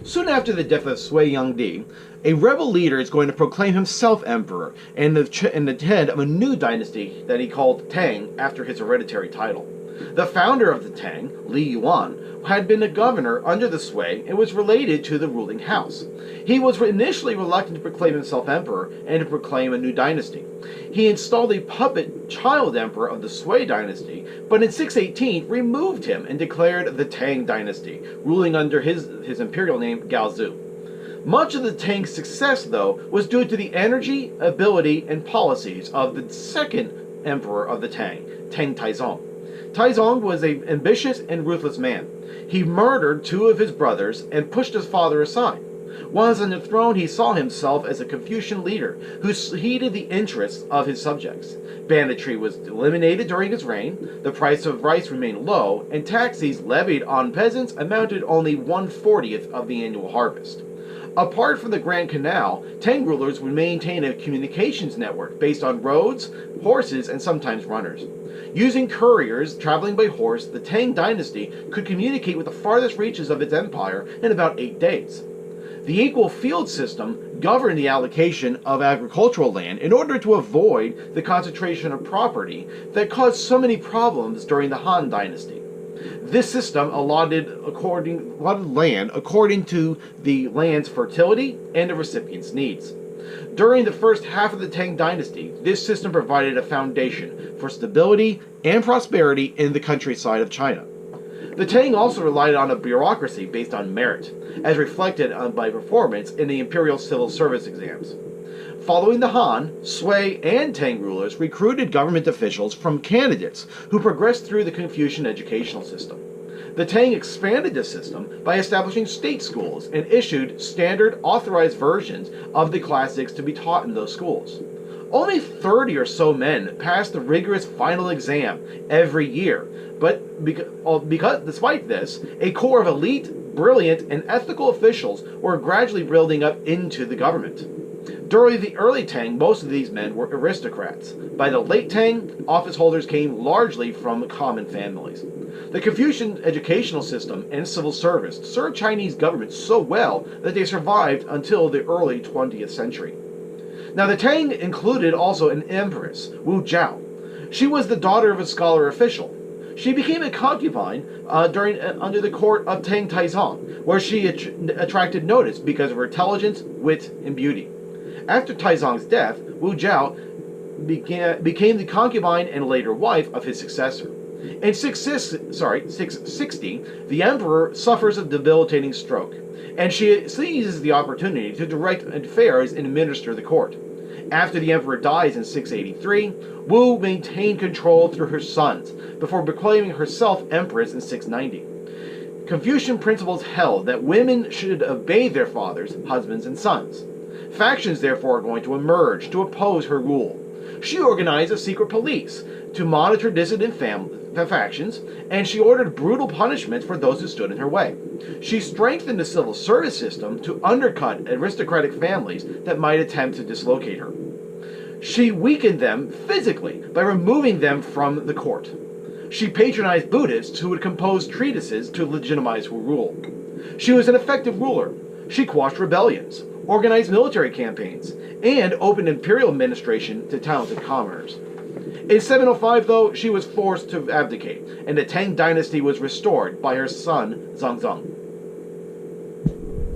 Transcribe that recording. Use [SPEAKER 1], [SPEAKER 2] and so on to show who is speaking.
[SPEAKER 1] Soon after the death of Sui Yangdi, a rebel leader is going to proclaim himself emperor and the head of a new dynasty that he called Tang after his hereditary title. The founder of the Tang, Li Yuan, had been a governor under the Sui and was related to the ruling house. He was initially reluctant to proclaim himself emperor and to proclaim a new dynasty. He installed a puppet child emperor of the Sui dynasty, but in 618 removed him and declared the Tang dynasty, ruling under his imperial name Gaozu. Much of the Tang's success, though, was due to the energy, ability, and policies of the second emperor of the Tang, Taizong. Taizong was an ambitious and ruthless man. He murdered two of his brothers and pushed his father aside. Once on the throne, he saw himself as a Confucian leader who heeded the interests of his subjects. Banditry was eliminated during his reign, the price of rice remained low, and taxes levied on peasants amounted only 1/40th of the annual harvest. Apart from the Grand Canal, Tang rulers would maintain a communications network based on roads, horses, and sometimes runners. Using couriers traveling by horse, the Tang dynasty could communicate with the farthest reaches of its empire in about 8 days. The equal field system governed the allocation of agricultural land in order to avoid the concentration of property that caused so many problems during the Han dynasty. This system allotted land according to the land's fertility and the recipient's needs. During the first half of the Tang dynasty, this system provided a foundation for stability and prosperity in the countryside of China. The Tang also relied on a bureaucracy based on merit, as reflected by performance in the imperial civil service exams. Following the Han, Sui and Tang rulers recruited government officials from candidates who progressed through the Confucian educational system. The Tang expanded this system by establishing state schools and issued standard authorized versions of the classics to be taught in those schools. Only 30 or so men passed the rigorous final exam every year, but despite this, a core of elite, brilliant, and ethical officials were gradually building up into the government. During the early Tang, most of these men were aristocrats. By the late Tang, office holders came largely from common families. The Confucian educational system and civil service served Chinese government so well that they survived until the early 20th century. Now, the Tang included also an empress, Wu Zhao. She was the daughter of a scholar official. She became a concubine under the court of Tang Taizong, where she attracted notice because of her intelligence, wit, and beauty. After Taizong's death, Wu Zhao became the concubine and later wife of his successor. In 660, the emperor suffers a debilitating stroke, and she seizes the opportunity to direct affairs and administer the court. After the emperor dies in 683, Wu maintained control through her sons, before proclaiming herself empress in 690. Confucian principles held that women should obey their fathers, husbands, and sons. Factions, therefore, are going to emerge to oppose her rule. She organized a secret police to monitor dissident factions, and she ordered brutal punishments for those who stood in her way. She strengthened the civil service system to undercut aristocratic families that might attempt to dislocate her. She weakened them physically by removing them from the court. She patronized Buddhists who would compose treatises to legitimize her rule. She was an effective ruler. She quashed rebellions, organized military campaigns, and opened imperial administration to talented commoners. In 705, though, she was forced to abdicate, and the Tang dynasty was restored by her son, Zong.